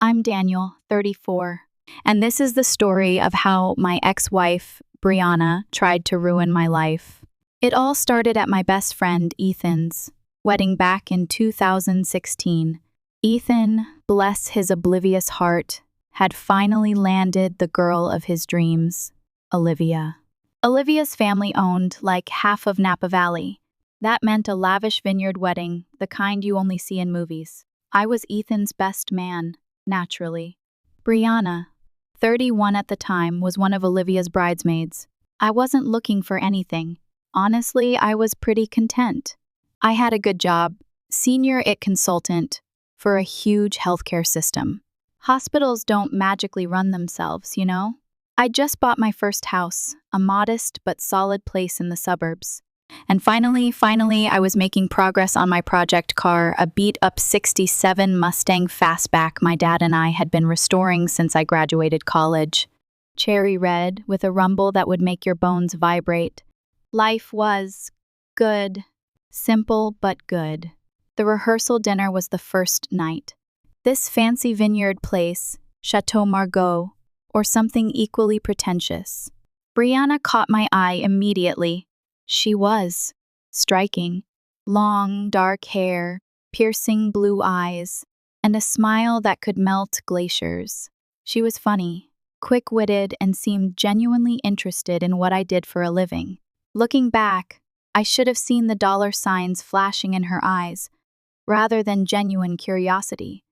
I'm Daniel, 34, and this is the story of how my ex-wife, Brianna, tried to ruin my life. It all started at my best friend, Ethan's wedding back in 2016. Ethan, bless his oblivious heart, had finally landed the girl of his dreams, Olivia. Olivia's family owned like half of Napa Valley. That meant a lavish vineyard wedding, the kind you only see in movies. I was Ethan's best man, naturally. Brianna, 31 at the time, was one of Olivia's bridesmaids. I wasn't looking for anything. Honestly, I was pretty content. I had a good job, senior IT consultant, for a huge healthcare system. Hospitals don't magically run themselves, you know? I just bought my first house, a modest but solid place in the suburbs. And finally, I was making progress on my project car, a beat-up '67 Mustang Fastback my dad and I had been restoring since I graduated college. Cherry red, with a rumble that would make your bones vibrate. Life was good. Simple but good. The rehearsal dinner was the first night. This fancy vineyard place, Chateau Margaux, or something equally pretentious. Brianna caught my eye immediately. She was striking. Long, dark hair, piercing blue eyes, and a smile that could melt glaciers. She was funny, quick-witted, and seemed genuinely interested in what I did for a living. Looking back, I should have seen the dollar signs flashing in her eyes, rather than genuine curiosity.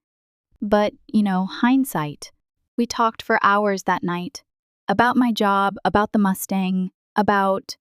But, hindsight. We talked for hours that night. About my job, about the Mustang, about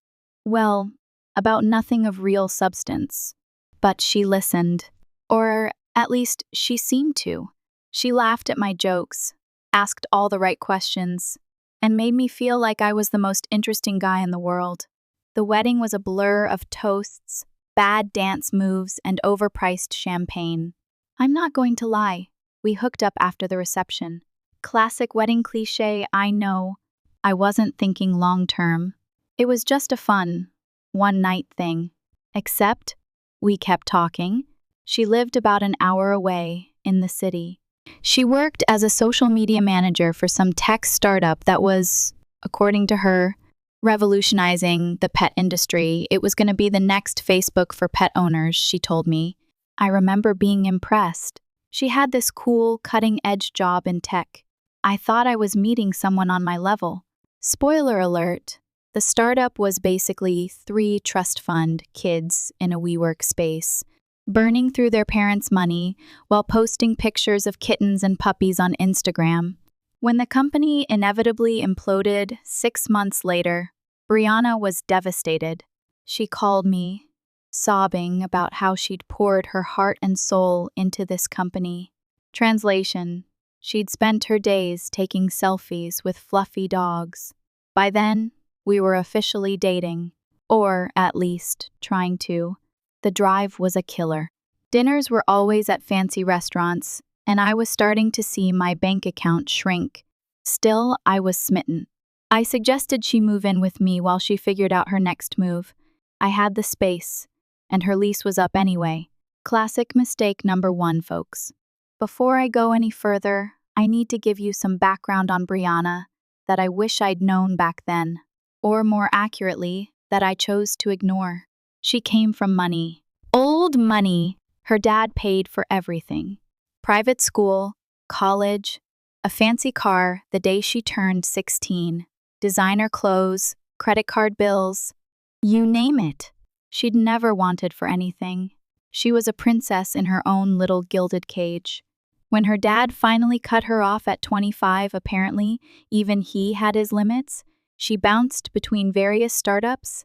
nothing of real substance. But she listened. Or, at least, she seemed to. She laughed at my jokes, asked all the right questions, and made me feel like I was the most interesting guy in the world. The wedding was a blur of toasts, bad dance moves, and overpriced champagne. I'm not going to lie. We hooked up after the reception. Classic wedding cliché, I know. I wasn't thinking long-term. It was just a fun, one-night thing. Except, we kept talking. She lived about an hour away, in the city. She worked as a social media manager for some tech startup that was, according to her, revolutionizing the pet industry. It was going to be the next Facebook for pet owners, she told me. I remember being impressed. She had this cool, cutting-edge job in tech. I thought I was meeting someone on my level. Spoiler alert, the startup was basically 3 trust fund kids in a WeWork space, burning through their parents' money while posting pictures of kittens and puppies on Instagram. When the company inevitably imploded 6 months later, Brianna was devastated. She called me, sobbing about how she'd poured her heart and soul into this company. Translation: she'd spent her days taking selfies with fluffy dogs. By then, we were officially dating, or at least trying to. The drive was a killer. Dinners were always at fancy restaurants, and I was starting to see my bank account shrink. Still, I was smitten. I suggested she move in with me while she figured out her next move. I had the space, and her lease was up anyway. Classic mistake number 1, folks. Before I go any further, I need to give you some background on Brianna that I wish I'd known back then, or more accurately, that I chose to ignore. She came from money. Old money. Her dad paid for everything. Private school, college, a fancy car the day she turned 16, designer clothes, credit card bills, you name it. She'd never wanted for anything. She was a princess in her own little gilded cage. When her dad finally cut her off at 25, apparently, even he had his limits, she bounced between various startups,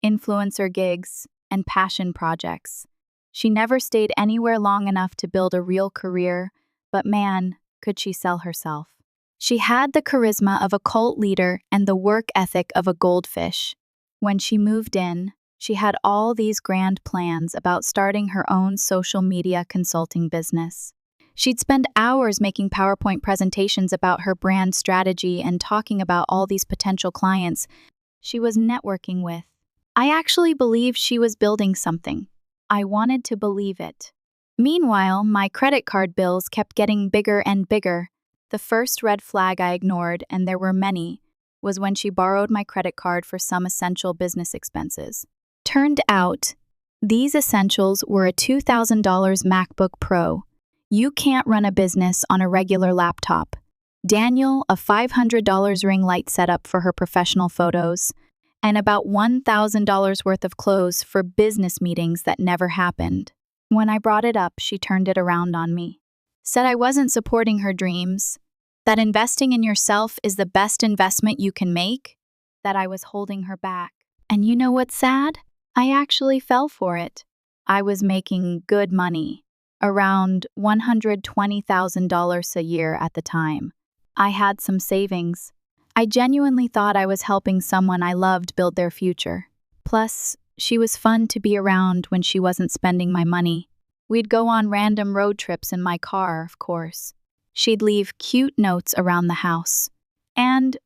influencer gigs, and passion projects. She never stayed anywhere long enough to build a real career, but man, could she sell herself. She had the charisma of a cult leader and the work ethic of a goldfish. When she moved in, she had all these grand plans about starting her own social media consulting business. She'd spend hours making PowerPoint presentations about her brand strategy and talking about all these potential clients she was networking with. I actually believed she was building something. I wanted to believe it. Meanwhile, my credit card bills kept getting bigger and bigger. The first red flag I ignored, and there were many, was when she borrowed my credit card for some essential business expenses. Turned out, these essentials were a $2,000 MacBook Pro. You can't run a business on a regular laptop. Daniel, a $500 ring light setup for her professional photos, and about $1,000 worth of clothes for business meetings that never happened. When I brought it up, she turned it around on me. Said I wasn't supporting her dreams, that investing in yourself is the best investment you can make, that I was holding her back. And you know what's sad? I actually fell for it. I was making good money, around $120,000 a year at the time. I had some savings. I genuinely thought I was helping someone I loved build their future. Plus, she was fun to be around when she wasn't spending my money. We'd go on random road trips in my car, of course. She'd leave cute notes around the house. And,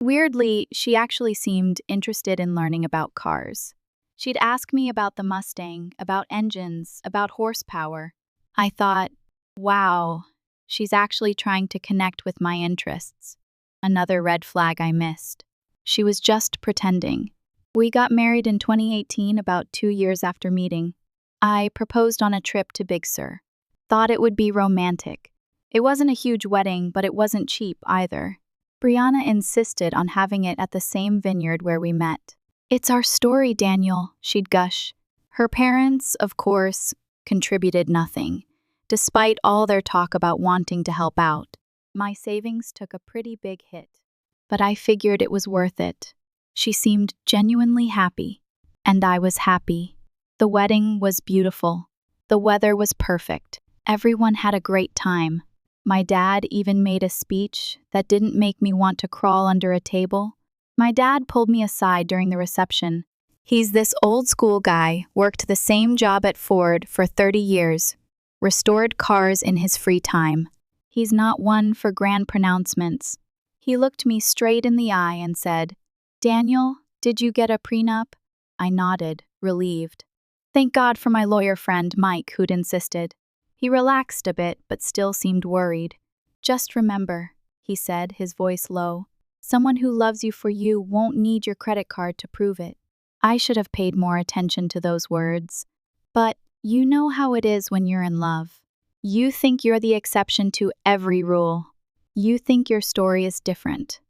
weirdly, she actually seemed interested in learning about cars. She'd ask me about the Mustang, about engines, about horsepower. I thought, wow, she's actually trying to connect with my interests. Another red flag I missed. She was just pretending. We got married in 2018, about 2 years after meeting. I proposed on a trip to Big Sur. Thought it would be romantic. It wasn't a huge wedding, but it wasn't cheap either. Brianna insisted on having it at the same vineyard where we met. "It's our story, Daniel," she'd gush. Her parents, of course, contributed nothing, despite all their talk about wanting to help out. My savings took a pretty big hit, but I figured it was worth it. She seemed genuinely happy, and I was happy. The wedding was beautiful. The weather was perfect. Everyone had a great time. My dad even made a speech that didn't make me want to crawl under a table. My dad pulled me aside during the reception. He's this old-school guy, worked the same job at Ford for 30 years, restored cars in his free time. He's not one for grand pronouncements. He looked me straight in the eye and said, "Daniel, did you get a prenup?" I nodded, relieved. Thank God for my lawyer friend, Mike, who'd insisted. He relaxed a bit, but still seemed worried. "Just remember," he said, his voice low, "someone who loves you for you won't need your credit card to prove it." I should have paid more attention to those words. But you know how it is when you're in love. You think you're the exception to every rule. You think your story is different.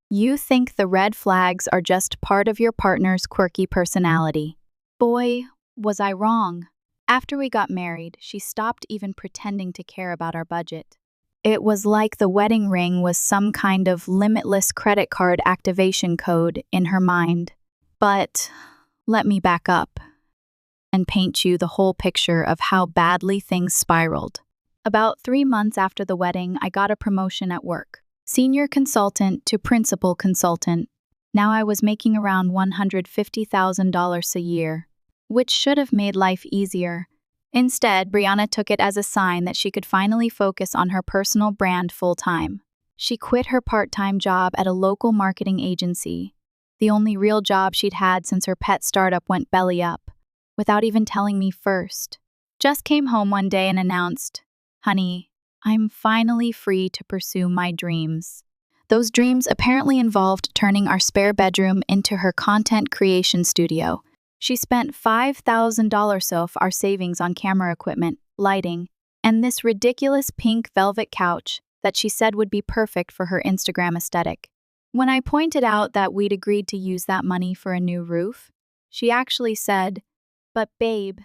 You think the red flags are just part of your partner's quirky personality. Boy, was I wrong. After we got married, she stopped even pretending to care about our budget. It was like the wedding ring was some kind of limitless credit card activation code in her mind. But let me back up and paint you the whole picture of how badly things spiraled. About 3 months after the wedding, I got a promotion at work. Senior consultant to principal consultant. Now I was making around $150,000 a year, which should have made life easier. Instead, Brianna took it as a sign that she could finally focus on her personal brand full-time. She quit her part-time job at a local marketing agency, the only real job she'd had since her pet startup went belly up, without even telling me first. Just came home one day and announced, "Honey, I'm finally free to pursue my dreams." Those dreams apparently involved turning our spare bedroom into her content creation studio. She spent $5,000 of our savings on camera equipment, lighting, and this ridiculous pink velvet couch that she said would be perfect for her Instagram aesthetic. When I pointed out that we'd agreed to use that money for a new roof, she actually said, "But babe,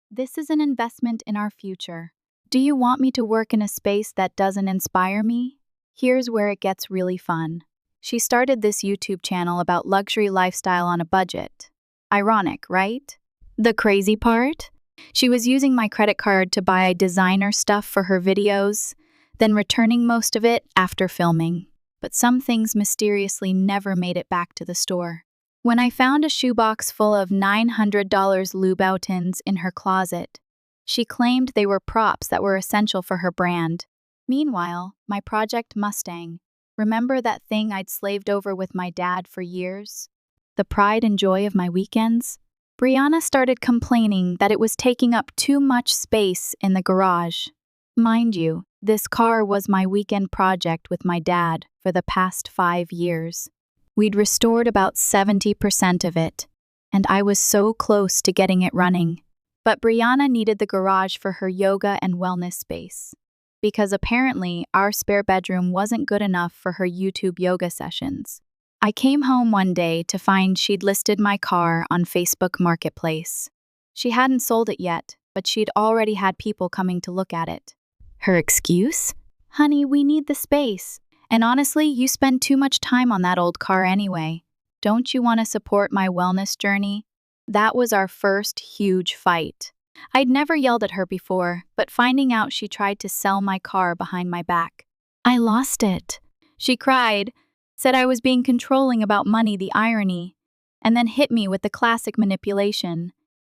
this is an investment in our future. Do you want me to work in a space that doesn't inspire me?" Here's where it gets really fun. She started this YouTube channel about luxury lifestyle on a budget. Ironic, right? The crazy part? She was using my credit card to buy designer stuff for her videos, then returning most of it after filming. But some things mysteriously never made it back to the store. When I found a shoebox full of $900 Louboutins in her closet, she claimed they were props that were essential for her brand. Meanwhile, my Project Mustang, remember that thing I'd slaved over with my dad for years? The pride and joy of my weekends? Brianna started complaining that it was taking up too much space in the garage. Mind you, this car was my weekend project with my dad for the past 5 years. We'd restored about 70% of it, and I was so close to getting it running. But Brianna needed the garage for her yoga and wellness space, because apparently our spare bedroom wasn't good enough for her YouTube yoga sessions. I came home one day to find she'd listed my car on Facebook Marketplace. She hadn't sold it yet, but she'd already had people coming to look at it. Her excuse? Honey, we need the space. And honestly, you spend too much time on that old car anyway. Don't you want to support my wellness journey? That was our first huge fight. I'd never yelled at her before, but finding out she tried to sell my car behind my back. I lost it. She cried, said I was being controlling about money, the irony, and then hit me with the classic manipulation.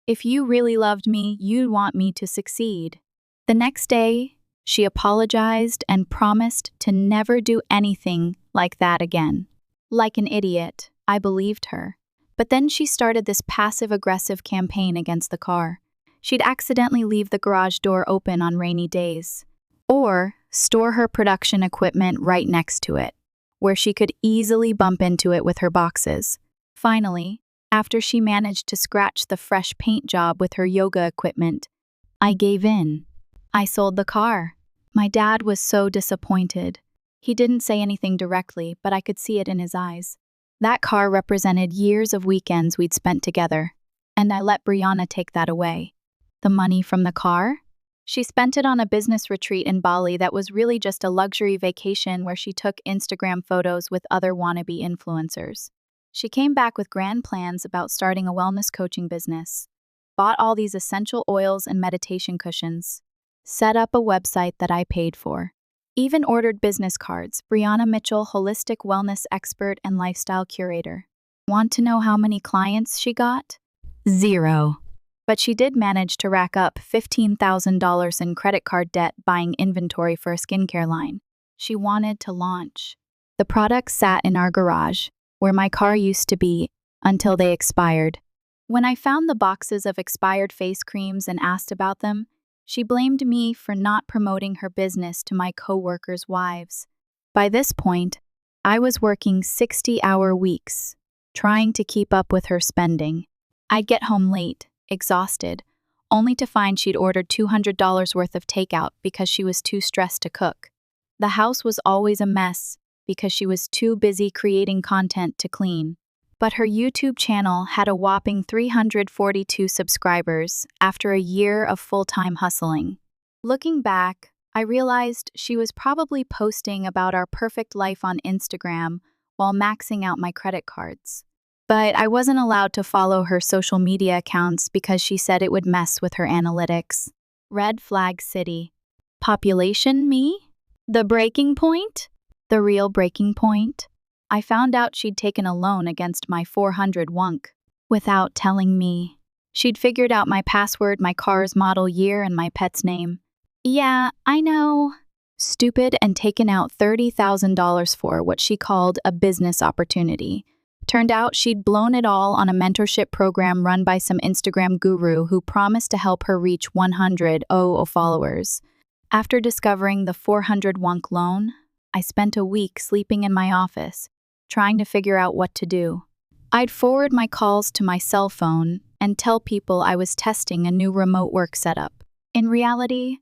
If you really loved me, you'd want me to succeed. The next day, she apologized and promised to never do anything like that again. Like an idiot, I believed her. But then she started this passive-aggressive campaign against the car. She'd accidentally leave the garage door open on rainy days, or store her production equipment right next to it, where she could easily bump into it with her boxes. Finally, after she managed to scratch the fresh paint job with her yoga equipment, I gave in. I sold the car. My dad was so disappointed. He didn't say anything directly, but I could see it in his eyes. That car represented years of weekends we'd spent together, and I let Brianna take that away. The money from the car? She spent it on a business retreat in Bali that was really just a luxury vacation where she took Instagram photos with other wannabe influencers. She came back with grand plans about starting a wellness coaching business, bought all these essential oils and meditation cushions, set up a website that I paid for, even ordered business cards. Brianna Mitchell, holistic wellness expert and lifestyle curator. Want to know how many clients she got? 0. But she did manage to rack up $15,000 in credit card debt buying inventory for a skincare line she wanted to launch. The products sat in our garage, where my car used to be, until they expired. When I found the boxes of expired face creams and asked about them, she blamed me for not promoting her business to my co-workers' wives. By this point, I was working 60-hour weeks, trying to keep up with her spending. I'd get home late, exhausted, only to find she'd ordered $200 worth of takeout because she was too stressed to cook. The house was always a mess because she was too busy creating content to clean. But her YouTube channel had a whopping 342 subscribers after a year of full-time hustling. Looking back, I realized she was probably posting about our perfect life on Instagram while maxing out my credit cards. But I wasn't allowed to follow her social media accounts because she said it would mess with her analytics. Red flag city. Population me? The breaking point? The real breaking point? I found out she'd taken a loan against my 400 wunk without telling me. She'd figured out my password, my car's model year, and my pet's name. Yeah, I know. Stupid, and taken out $30,000 for what she called a business opportunity. Turned out she'd blown it all on a mentorship program run by some Instagram guru who promised to help her reach 100,000 followers. After discovering the 400 wunk loan, I spent a week sleeping in my office, trying to figure out what to do. I'd forward my calls to my cell phone and tell people I was testing a new remote work setup. In reality,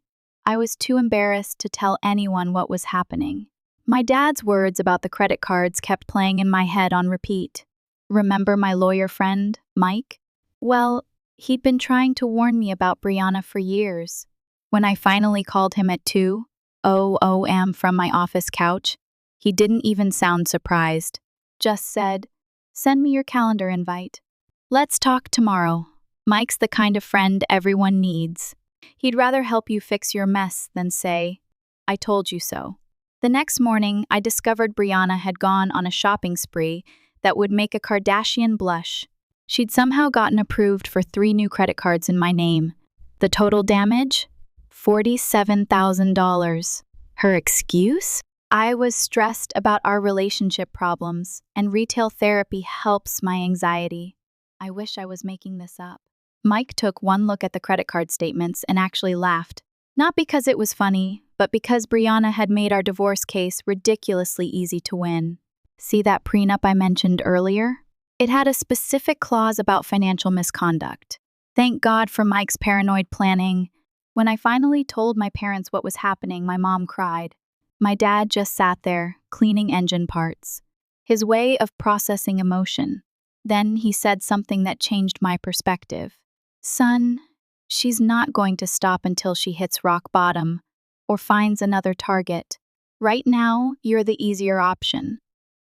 I was too embarrassed to tell anyone what was happening. My dad's words about the credit cards kept playing in my head on repeat. Remember my lawyer friend, Mike? Well, he'd been trying to warn me about Brianna for years. When I finally called him at 2:00 a.m. from my office couch, he didn't even sound surprised. Just said, "Send me your calendar invite. Let's talk tomorrow." Mike's the kind of friend everyone needs. He'd rather help you fix your mess than say, "I told you so." The next morning, I discovered Brianna had gone on a shopping spree that would make a Kardashian blush. She'd somehow gotten approved for 3 new credit cards in my name. The total damage? $47,000. Her excuse? I was stressed about our relationship problems, and retail therapy helps my anxiety. I wish I was making this up. Mike took one look at the credit card statements and actually laughed. Not because it was funny, but because Brianna had made our divorce case ridiculously easy to win. See that prenup I mentioned earlier? It had a specific clause about financial misconduct. Thank God for Mike's paranoid planning. When I finally told my parents what was happening, my mom cried. My dad just sat there, cleaning engine parts. His way of processing emotion. Then he said something that changed my perspective. Son, she's not going to stop until she hits rock bottom or finds another target. Right now, you're the easier option.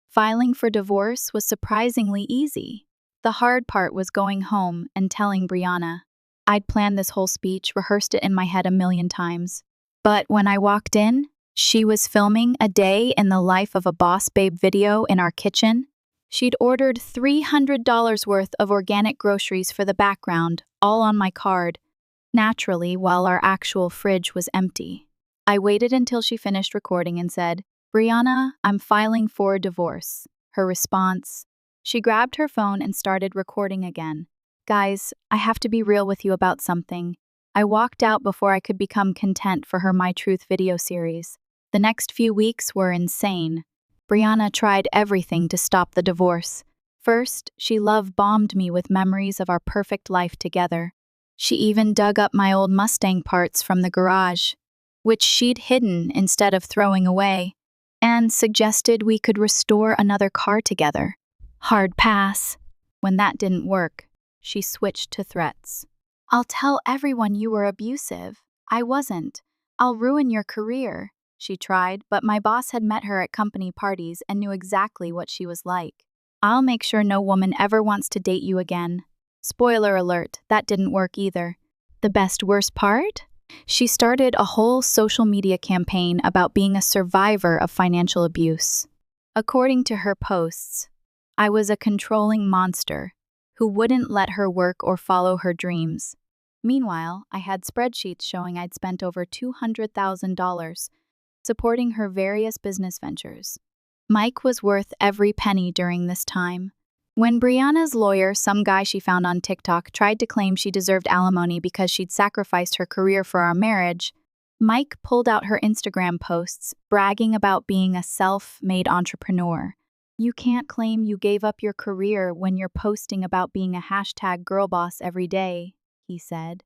Filing for divorce was surprisingly easy. The hard part was going home and telling Brianna. I'd planned this whole speech, rehearsed it in my head a million times. But when I walked in, she was filming a day in the life of a boss babe video in our kitchen. She'd ordered $300 worth of organic groceries for the background, all on my card, naturally while our actual fridge was empty. I waited until she finished recording and said, Brianna, I'm filing for divorce. Her response, she grabbed her phone and started recording again. Guys, I have to be real with you about something. I walked out before I could become content for her My Truth video series. The next few weeks were insane. Brianna tried everything to stop the divorce. First, she love-bombed me with memories of our perfect life together. She even dug up my old Mustang parts from the garage, which she'd hidden instead of throwing away, and suggested we could restore another car together. Hard pass. When that didn't work, she switched to threats. I'll tell everyone you were abusive. I wasn't. I'll ruin your career. She tried, but my boss had met her at company parties and knew exactly what she was like. I'll make sure no woman ever wants to date you again. Spoiler alert, that didn't work either. The worst part? She started a whole social media campaign about being a survivor of financial abuse. According to her posts, I was a controlling monster who wouldn't let her work or follow her dreams. Meanwhile, I had spreadsheets showing I'd spent over $200,000 supporting her various business ventures. Mike was worth every penny during this time. When Brianna's lawyer, some guy she found on TikTok, tried to claim she deserved alimony because she'd sacrificed her career for our marriage, Mike pulled out her Instagram posts, bragging about being a self-made entrepreneur. You can't claim you gave up your career when you're posting about being a #girlboss every day, he said,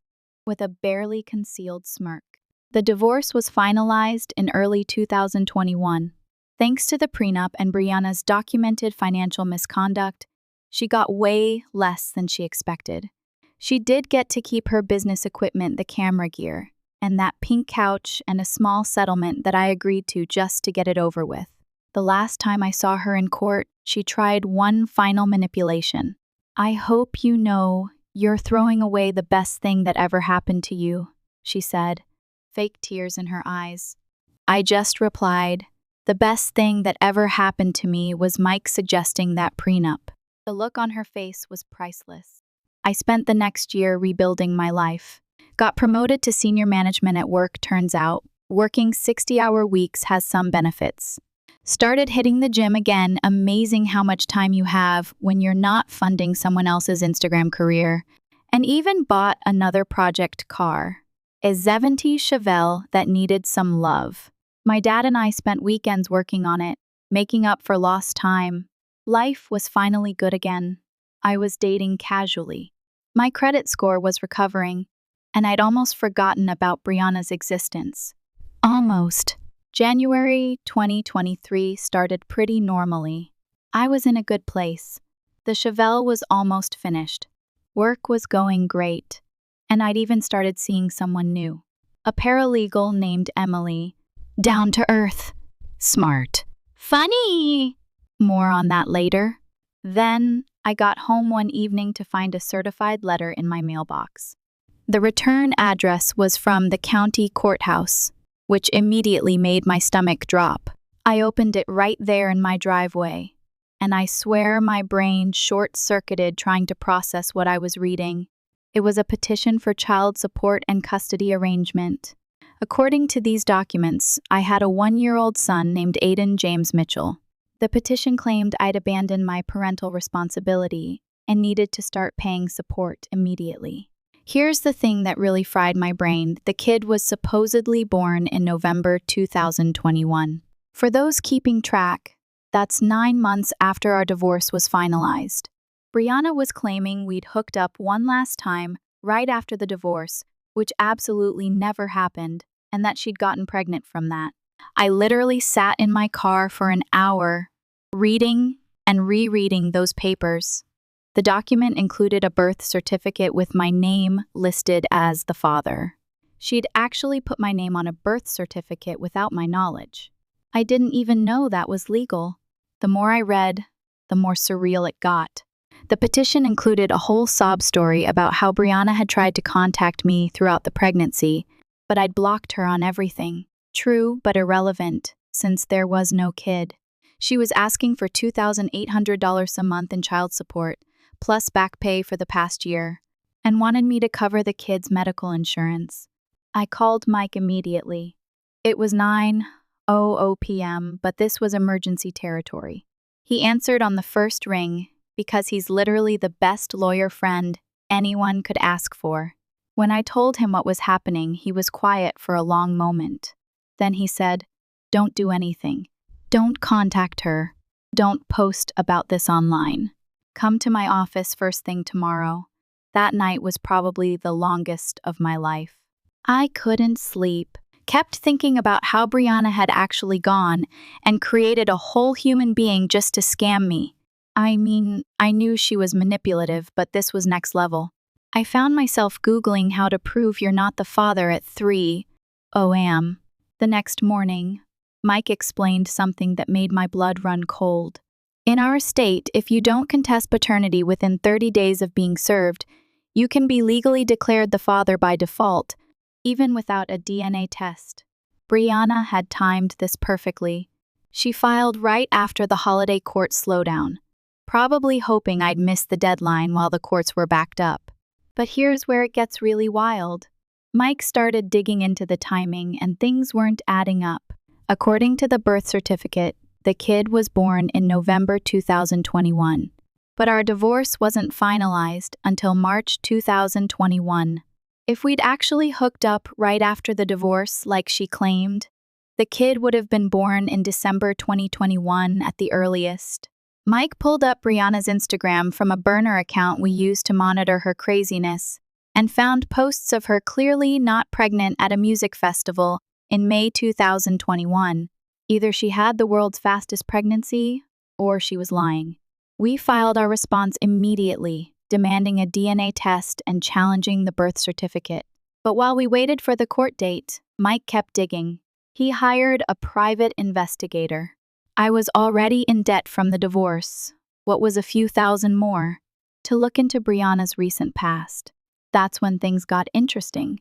with a barely concealed smirk. The divorce was finalized in early 2021. Thanks to the prenup and Brianna's documented financial misconduct, she got way less than she expected. She did get to keep her business equipment, the camera gear, and that pink couch and a small settlement that I agreed to just to get it over with. The last time I saw her in court, she tried one final manipulation. I hope you know you're throwing away the best thing that ever happened to you, she said, fake tears in her eyes. I just replied, the best thing that ever happened to me was Mike suggesting that prenup. The look on her face was priceless. I spent the next year rebuilding my life. Got promoted to senior management at work. Turns out, working 60-hour weeks has some benefits. Started hitting the gym again. Amazing how much time you have when you're not funding someone else's Instagram career. And even bought another project car, a 70 Chevelle that needed some love. My dad and I spent weekends working on it, making up for lost time. Life was finally good again. I was dating casually. My credit score was recovering, and I'd almost forgotten about Brianna's existence. Almost. January 2023 started pretty normally. I was in a good place. The Chevelle was almost finished. Work was going great, and I'd even started seeing someone new. A paralegal named Emily. Down to earth. Smart. Funny. More on that later. Then, I got home one evening to find a certified letter in my mailbox. The return address was from the county courthouse, which immediately made my stomach drop. I opened it right there in my driveway, and I swear my brain short-circuited trying to process what I was reading. It was a petition for child support and custody arrangement. According to these documents, I had a 1-year-old son named Aiden James Mitchell. The petition claimed I'd abandoned my parental responsibility and needed to start paying support immediately. Here's the thing that really fried my brain. The kid was supposedly born in November 2021. For those keeping track, that's 9 months after our divorce was finalized. Brianna was claiming we'd hooked up one last time right after the divorce, which absolutely never happened, and that she'd gotten pregnant from that. I literally sat in my car for an hour, reading and rereading those papers. The document included a birth certificate with my name listed as the father. She'd actually put my name on a birth certificate without my knowledge. I didn't even know that was legal. The more I read, the more surreal it got. The petition included a whole sob story about how Brianna had tried to contact me throughout the pregnancy, but I'd blocked her on everything. True, but irrelevant, since there was no kid. She was asking for $2,800 a month in child support, plus back pay for the past year, and wanted me to cover the kid's medical insurance. I called Mike immediately. It was 9:00 p.m., but this was emergency territory. He answered on the first ring because he's literally the best lawyer friend anyone could ask for. When I told him what was happening, he was quiet for a long moment. Then he said, "Don't do anything. Don't contact her. Don't post about this online. Come to my office first thing tomorrow." That night was probably the longest of my life. I couldn't sleep, kept thinking about how Brianna had actually gone and created a whole human being just to scam me. I mean, I knew she was manipulative, but this was next level. I found myself Googling how to prove you're not the father at 3:00 a.m. The next morning, Mike explained something that made my blood run cold. In our state, if you don't contest paternity within 30 days of being served, you can be legally declared the father by default, even without a DNA test. Brianna had timed this perfectly. She filed right after the holiday court slowdown, probably hoping I'd miss the deadline while the courts were backed up. But here's where it gets really wild. Mike started digging into the timing, and things weren't adding up. According to the birth certificate, the kid was born in November 2021, but our divorce wasn't finalized until March 2021. If we'd actually hooked up right after the divorce, like she claimed, the kid would have been born in December 2021 at the earliest. Mike pulled up Brianna's Instagram from a burner account we used to monitor her craziness and found posts of her clearly not pregnant at a music festival in May 2021. Either she had the world's fastest pregnancy, or she was lying. We filed our response immediately, demanding a DNA test and challenging the birth certificate. But while we waited for the court date, Mike kept digging. He hired a private investigator. I was already in debt from the divorce, what was a few thousand more, to look into Brianna's recent past. That's when things got interesting.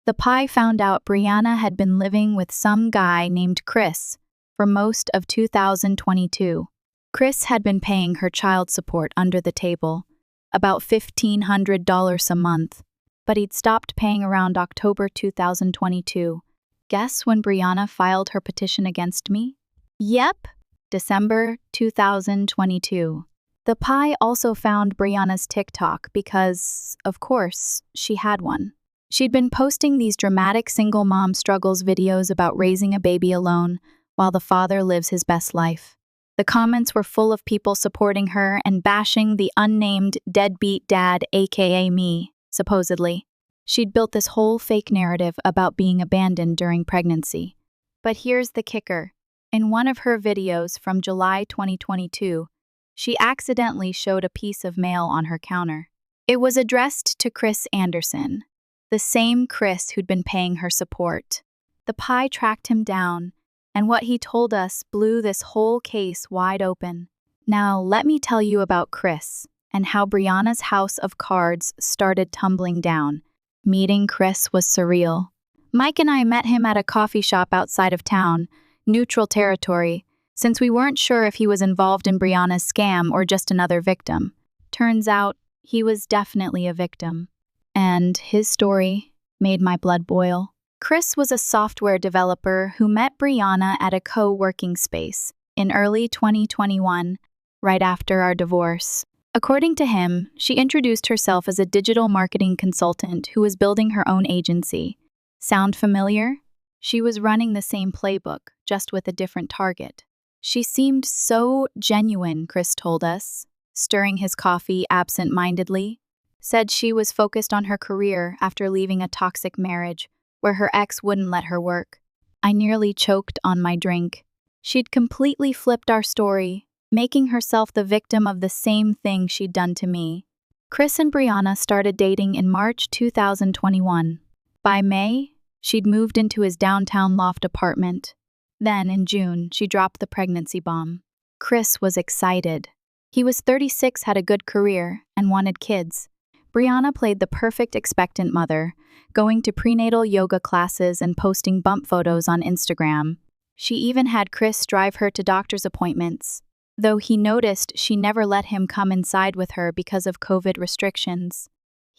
The Pi found out Brianna had been living with some guy named Chris for most of 2022. Chris had been paying her child support under the table, about $1,500 a month, but he'd stopped paying around October 2022. Guess when Brianna filed her petition against me? Yep, December 2022. The Pi also found Brianna's TikTok because, of course, she had one. She'd been posting these dramatic single mom struggles videos about raising a baby alone while the father lives his best life. The comments were full of people supporting her and bashing the unnamed deadbeat dad, aka me, supposedly. She'd built this whole fake narrative about being abandoned during pregnancy. But here's the kicker. In one of her videos from July 2022, she accidentally showed a piece of mail on her counter. It was addressed to Chris Anderson, the same Chris who'd been paying her support. The Pi tracked him down, and what he told us blew this whole case wide open. Now, let me tell you about Chris and how Brianna's house of cards started tumbling down. Meeting Chris was surreal. Mike and I met him at a coffee shop outside of town, neutral territory, since we weren't sure if he was involved in Brianna's scam or just another victim. Turns out, he was definitely a victim. And his story made my blood boil. Chris was a software developer who met Brianna at a co-working space in early 2021, right after our divorce. According to him, she introduced herself as a digital marketing consultant who was building her own agency. Sound familiar? She was running the same playbook, just with a different target. She seemed so genuine, Chris told us, stirring his coffee absent-mindedly. Said she was focused on her career after leaving a toxic marriage where her ex wouldn't let her work. I nearly choked on my drink. She'd completely flipped our story, making herself the victim of the same thing she'd done to me. Chris and Brianna started dating in March 2021. By May, she'd moved into his downtown loft apartment. Then, in June, she dropped the pregnancy bomb. Chris was excited. He was 36, had a good career, and wanted kids. Brianna played the perfect expectant mother, going to prenatal yoga classes and posting bump photos on Instagram. She even had Chris drive her to doctor's appointments, though he noticed she never let him come inside with her because of COVID restrictions.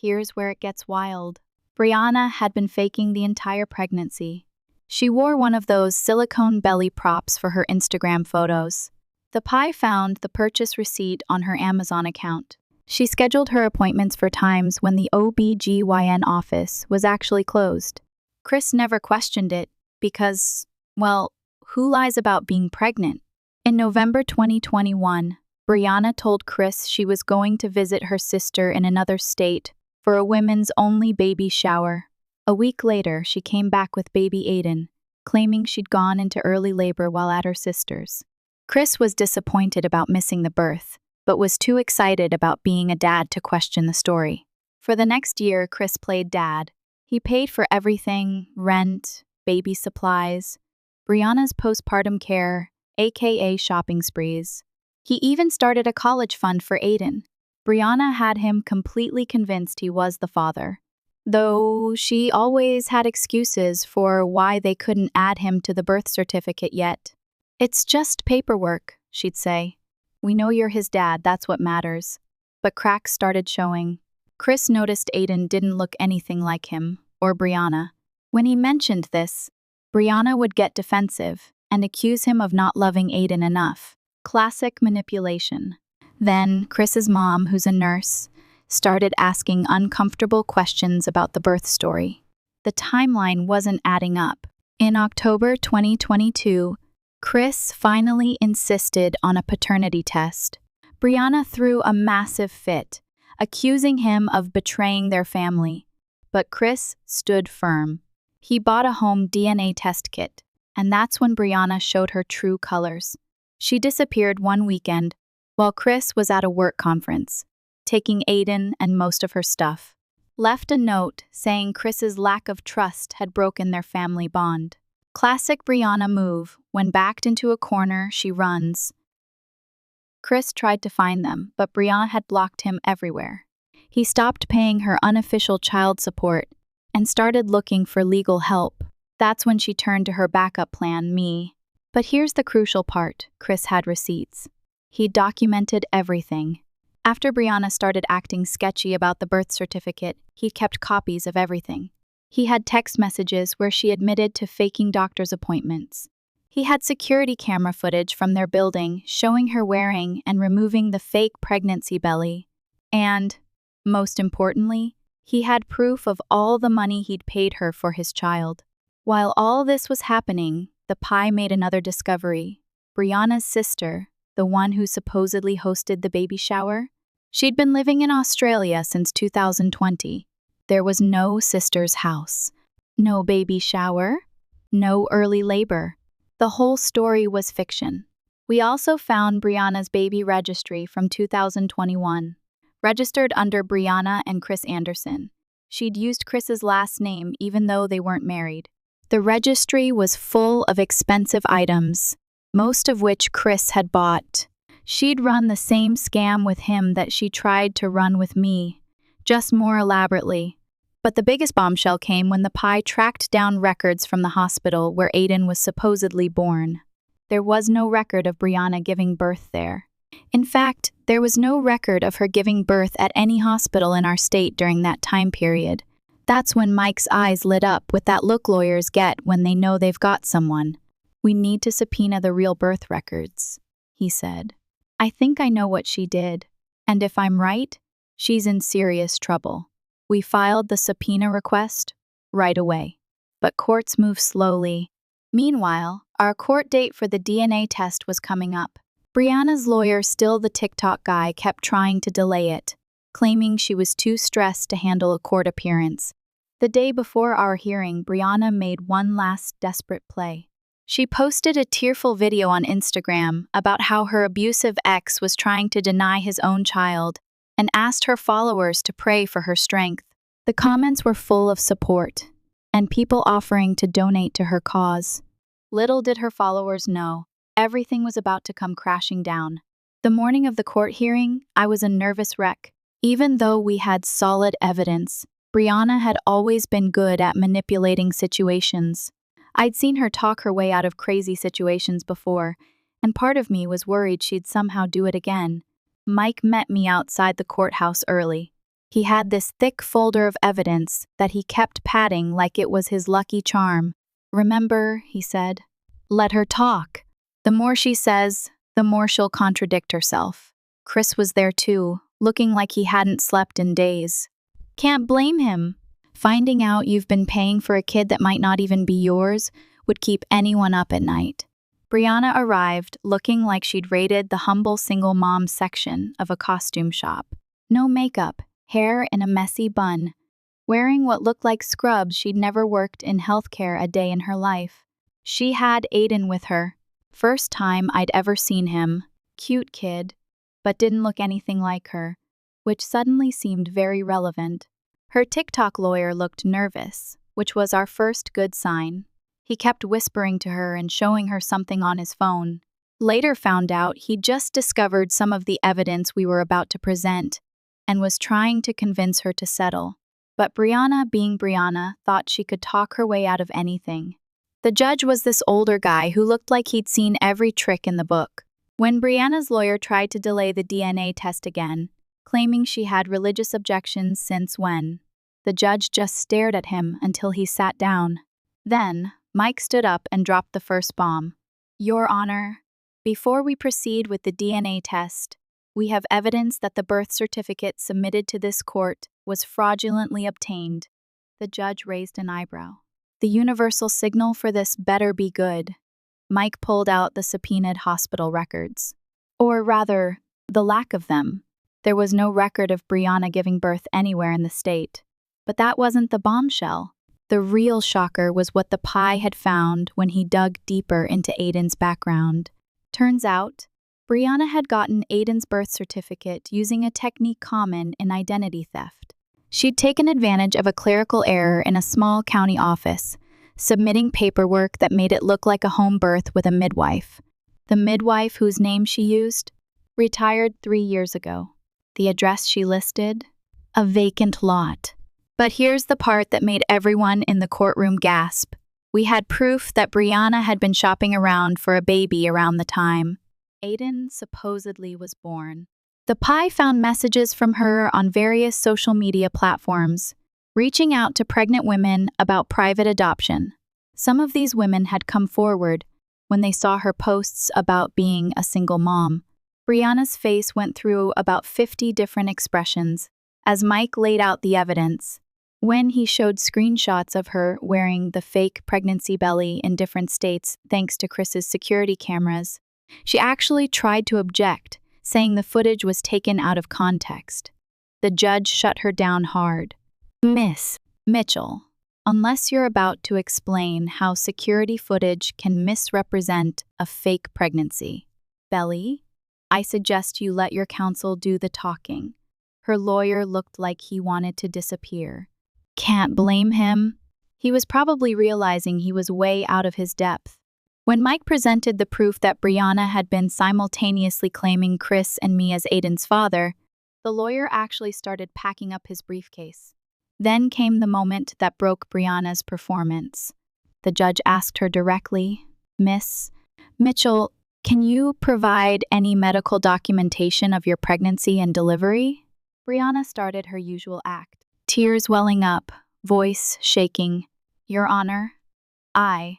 Here's where it gets wild. Brianna had been faking the entire pregnancy. She wore one of those silicone belly props for her Instagram photos. The Pie found the purchase receipt on her Amazon account. She scheduled her appointments for times when the OB/GYN office was actually closed. Chris never questioned it because, well, who lies about being pregnant? In November 2021, Brianna told Chris she was going to visit her sister in another state for a women's only baby shower. A week later, she came back with baby Aiden, claiming she'd gone into early labor while at her sister's. Chris was disappointed about missing the birth, but was too excited about being a dad to question the story. For the next year, Chris played dad. He paid for everything: rent, baby supplies, Brianna's postpartum care, aka shopping sprees. He even started a college fund for Aiden. Brianna had him completely convinced he was the father, though she always had excuses for why they couldn't add him to the birth certificate yet. "It's just paperwork," she'd say. "We know you're his dad, that's what matters." But cracks started showing. Chris noticed Aiden didn't look anything like him, or Brianna. When he mentioned this, Brianna would get defensive and accuse him of not loving Aiden enough. Classic manipulation. Then, Chris's mom, who's a nurse, started asking uncomfortable questions about the birth story. The timeline wasn't adding up. In October 2022, Chris finally insisted on a paternity test. Brianna threw a massive fit, accusing him of betraying their family. But Chris stood firm. He bought a home DNA test kit, and that's when Brianna showed her true colors. She disappeared one weekend while Chris was at a work conference, taking Aiden and most of her stuff. Left a note saying Chris's lack of trust had broken their family bond. Classic Brianna move. When backed into a corner, she runs. Chris tried to find them, but Brianna had blocked him everywhere. He stopped paying her unofficial child support and started looking for legal help. That's when she turned to her backup plan, me. But here's the crucial part: Chris had receipts. He documented everything. After Brianna started acting sketchy about the birth certificate, he kept copies of everything. He had text messages where she admitted to faking doctor's appointments. He had security camera footage from their building showing her wearing and removing the fake pregnancy belly. And, most importantly, he had proof of all the money he'd paid her for his child. While all this was happening, the Pie made another discovery. Brianna's sister, the one who supposedly hosted the baby shower, she'd been living in Australia since 2020. There was no sister's house, no baby shower, no early labor. The whole story was fiction. We also found Brianna's baby registry from 2021, registered under Brianna and Chris Anderson. She'd used Chris's last name even though they weren't married. The registry was full of expensive items, most of which Chris had bought. She'd run the same scam with him that she tried to run with me, just more elaborately. But the biggest bombshell came when the Pie tracked down records from the hospital where Aiden was supposedly born. There was no record of Brianna giving birth there. In fact, there was no record of her giving birth at any hospital in our state during that time period. That's when Mike's eyes lit up with that look lawyers get when they know they've got someone. "We need to subpoena the real birth records," he said. "I think I know what she did." And if I'm right, she's in serious trouble. We filed the subpoena request right away. But courts move slowly. Meanwhile, our court date for the DNA test was coming up. Brianna's lawyer, still the TikTok guy, kept trying to delay it, claiming she was too stressed to handle a court appearance. The day before our hearing, Brianna made one last desperate play. She posted a tearful video on Instagram about how her abusive ex was trying to deny his own child and asked her followers to pray for her strength. The comments were full of support and people offering to donate to her cause. Little did her followers know, everything was about to come crashing down. The morning of the court hearing, I was a nervous wreck. Even though we had solid evidence, Brianna had always been good at manipulating situations. I'd seen her talk her way out of crazy situations before, and part of me was worried she'd somehow do it again. Mike met me outside the courthouse early. He had this thick folder of evidence that he kept patting like it was his lucky charm. "Remember," he said, "let her talk. The more she says, the more she'll contradict herself." Chris was there too, looking like he hadn't slept in days. Can't blame him. Finding out you've been paying for a kid that might not even be yours would keep anyone up at night. Brianna arrived looking like she'd raided the humble single mom section of a costume shop. No makeup, hair in a messy bun. Wearing what looked like scrubs, she'd never worked in healthcare a day in her life. She had Aiden with her. First time I'd ever seen him. Cute kid, but didn't look anything like her, which suddenly seemed very relevant. Her TikTok lawyer looked nervous, which was our first good sign. He kept whispering to her and showing her something on his phone. Later found out he'd just discovered some of the evidence we were about to present and was trying to convince her to settle. But Brianna, being Brianna, thought she could talk her way out of anything. The judge was this older guy who looked like he'd seen every trick in the book. When Brianna's lawyer tried to delay the DNA test again, claiming she had religious objections since when, the judge just stared at him until he sat down. Then, Mike stood up and dropped the first bomb. "Your Honor, before we proceed with the DNA test, we have evidence that the birth certificate submitted to this court was fraudulently obtained." The judge raised an eyebrow. "The universal signal for this better be good." Mike pulled out the subpoenaed hospital records. Or rather, the lack of them. There was no record of Brianna giving birth anywhere in the state. But that wasn't the bombshell. The real shocker was what the PI had found when he dug deeper into Aiden's background. Turns out, Brianna had gotten Aiden's birth certificate using a technique common in identity theft. She'd taken advantage of a clerical error in a small county office, submitting paperwork that made it look like a home birth with a midwife. The midwife whose name she used retired 3 years ago. The address she listed? A vacant lot. But here's the part that made everyone in the courtroom gasp. We had proof that Brianna had been shopping around for a baby around the time Aiden supposedly was born. The PI found messages from her on various social media platforms, reaching out to pregnant women about private adoption. Some of these women had come forward when they saw her posts about being a single mom. Brianna's face went through about 50 different expressions as Mike laid out the evidence. When he showed screenshots of her wearing the fake pregnancy belly in different states thanks to Chris's security cameras, she actually tried to object, saying the footage was taken out of context. The judge shut her down hard. "Miss Mitchell, unless you're about to explain how security footage can misrepresent a fake pregnancy belly, I suggest you let your counsel do the talking." Her lawyer looked like he wanted to disappear. Can't blame him. He was probably realizing he was way out of his depth. When Mike presented the proof that Brianna had been simultaneously claiming Chris and me as Aiden's father, the lawyer actually started packing up his briefcase. Then came the moment that broke Brianna's performance. The judge asked her directly, "Miss Mitchell, can you provide any medical documentation of your pregnancy and delivery?" Brianna started her usual act. Tears welling up, voice shaking. "Your Honor, I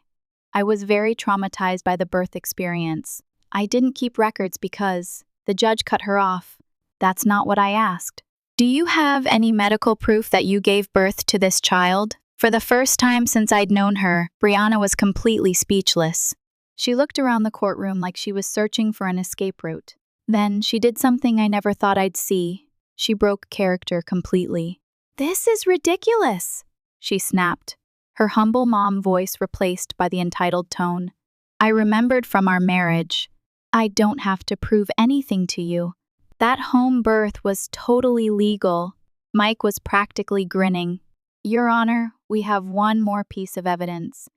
was very traumatized by the birth experience. I didn't keep records because..." The judge cut her off. That's not what I asked. Do you have any medical proof that you gave birth to this child? For the first time since I'd known her, Brianna was completely speechless. She looked around the courtroom like she was searching for an escape route. Then she did something I never thought I'd see. She broke character completely. "This is ridiculous," she snapped, her humble mom voice replaced by the entitled tone. "I remembered from our marriage. I don't have to prove anything to you. That home birth was totally legal." Mike was practically grinning. "Your Honor, we have one more piece of evidence."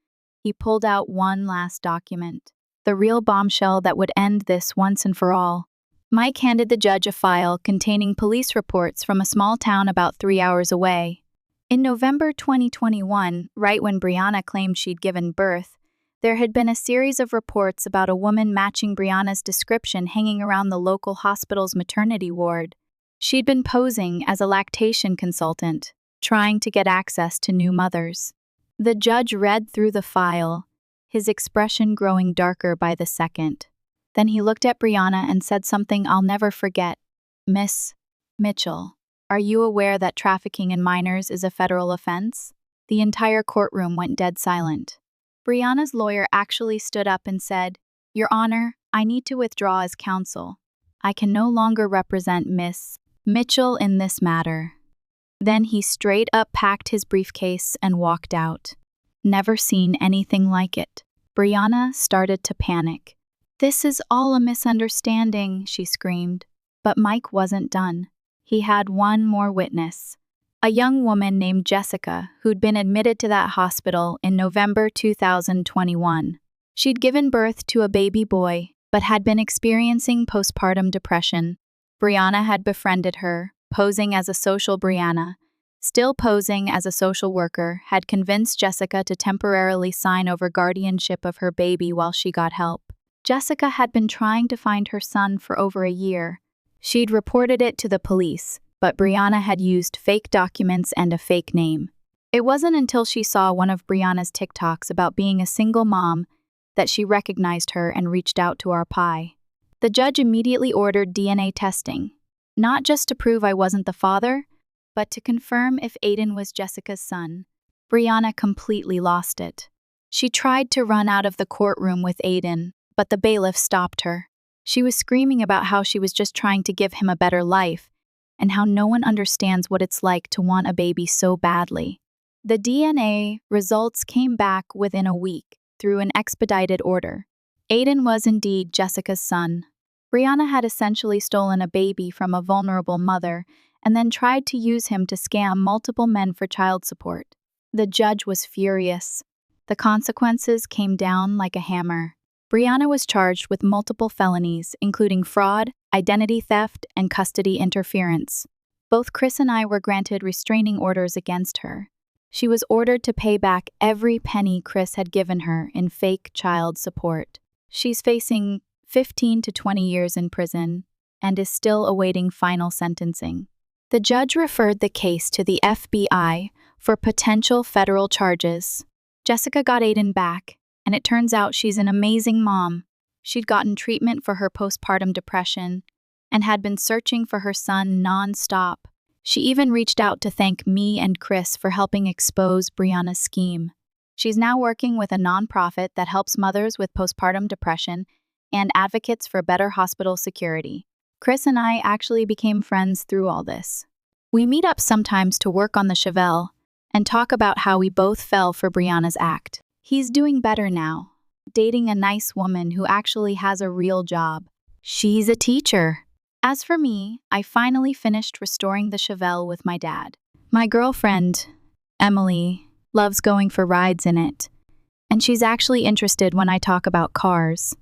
He pulled out one last document, the real bombshell that would end this once and for all. Mike handed the judge a file containing police reports from a small town about 3 hours away. In November 2021, right when Brianna claimed she'd given birth, there had been a series of reports about a woman matching Brianna's description hanging around the local hospital's maternity ward. She'd been posing as a lactation consultant, trying to get access to new mothers. The judge read through the file, his expression growing darker by the second. Then he looked at Brianna and said something I'll never forget. "Miss Mitchell, are you aware that trafficking in minors is a federal offense?" The entire courtroom went dead silent. Brianna's lawyer actually stood up and said, "Your Honor, I need to withdraw as counsel. I can no longer represent Miss Mitchell in this matter." Then he straight up packed his briefcase and walked out. Never seen anything like it. Brianna started to panic. "This is all a misunderstanding," she screamed. But Mike wasn't done. He had one more witness. A young woman named Jessica, who'd been admitted to that hospital in November 2021. She'd given birth to a baby boy, but had been experiencing postpartum depression. Brianna had befriended her, posing as a social Brianna. Still posing as a social worker, had convinced Jessica to temporarily sign over guardianship of her baby while she got help. Jessica had been trying to find her son for over a year. She'd reported it to the police, but Brianna had used fake documents and a fake name. It wasn't until she saw one of Brianna's TikToks about being a single mom that she recognized her and reached out to our PI. The judge immediately ordered DNA testing, not just to prove I wasn't the father, but to confirm if Aiden was Jessica's son. Brianna completely lost it. She tried to run out of the courtroom with Aiden, but the bailiff stopped her. She was screaming about how she was just trying to give him a better life, and how no one understands what it's like to want a baby so badly. The DNA results came back within a week through an expedited order. Aiden was indeed Jessica's son. Brianna had essentially stolen a baby from a vulnerable mother and then tried to use him to scam multiple men for child support. The judge was furious. The consequences came down like a hammer. Brianna was charged with multiple felonies, including fraud, identity theft, and custody interference. Both Chris and I were granted restraining orders against her. She was ordered to pay back every penny Chris had given her in fake child support. She's facing 15 to 20 years in prison and is still awaiting final sentencing. The judge referred the case to the FBI for potential federal charges. Jessica got Aiden back, and it turns out she's an amazing mom. She'd gotten treatment for her postpartum depression and had been searching for her son non-stop. She even reached out to thank me and Chris for helping expose Brianna's scheme. She's now working with a nonprofit that helps mothers with postpartum depression and advocates for better hospital security. Chris and I actually became friends through all this. We meet up sometimes to work on the Chevelle and talk about how we both fell for Brianna's act. He's doing better now, dating a nice woman who actually has a real job. She's a teacher. As for me, I finally finished restoring the Chevelle with my dad. My girlfriend, Emily, loves going for rides in it, and she's actually interested when I talk about cars.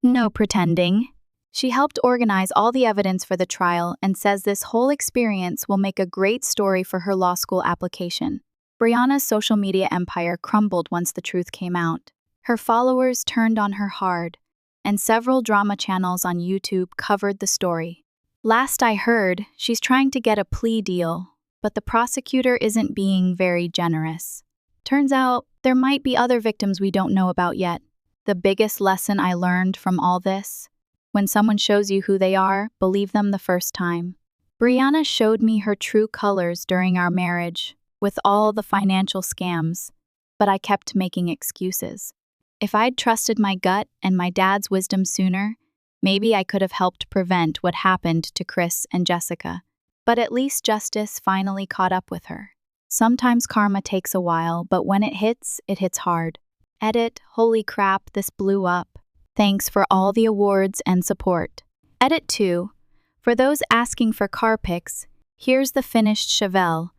No pretending. She helped organize all the evidence for the trial and says this whole experience will make a great story for her law school application. Brianna's social media empire crumbled once the truth came out. Her followers turned on her hard, and several drama channels on YouTube covered the story. Last I heard, she's trying to get a plea deal, but the prosecutor isn't being very generous. Turns out, there might be other victims we don't know about yet. The biggest lesson I learned from all this? When someone shows you who they are, believe them the first time. Brianna showed me her true colors during our marriage, with all the financial scams, but I kept making excuses. If I'd trusted my gut and my dad's wisdom sooner, maybe I could have helped prevent what happened to Chris and Jessica. But at least justice finally caught up with her. Sometimes karma takes a while, but when it hits hard. Edit, holy crap, this blew up. Thanks for all the awards and support. Edit 2. For those asking for car pics, here's the finished Chevelle.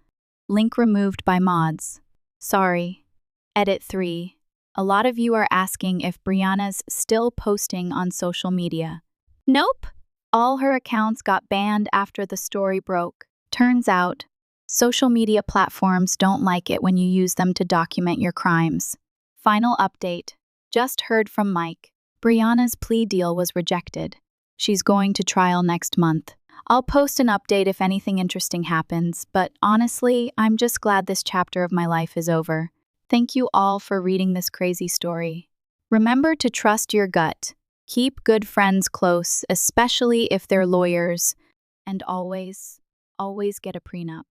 Link removed by mods. Sorry. Edit 3. A lot of you are asking if Brianna's still posting on social media. Nope. All her accounts got banned after the story broke. Turns out, social media platforms don't like it when you use them to document your crimes. Final update. Just heard from Mike. Brianna's plea deal was rejected. She's going to trial next month. I'll post an update if anything interesting happens, but honestly, I'm just glad this chapter of my life is over. Thank you all for reading this crazy story. Remember to trust your gut. Keep good friends close, especially if they're lawyers. And always get a prenup.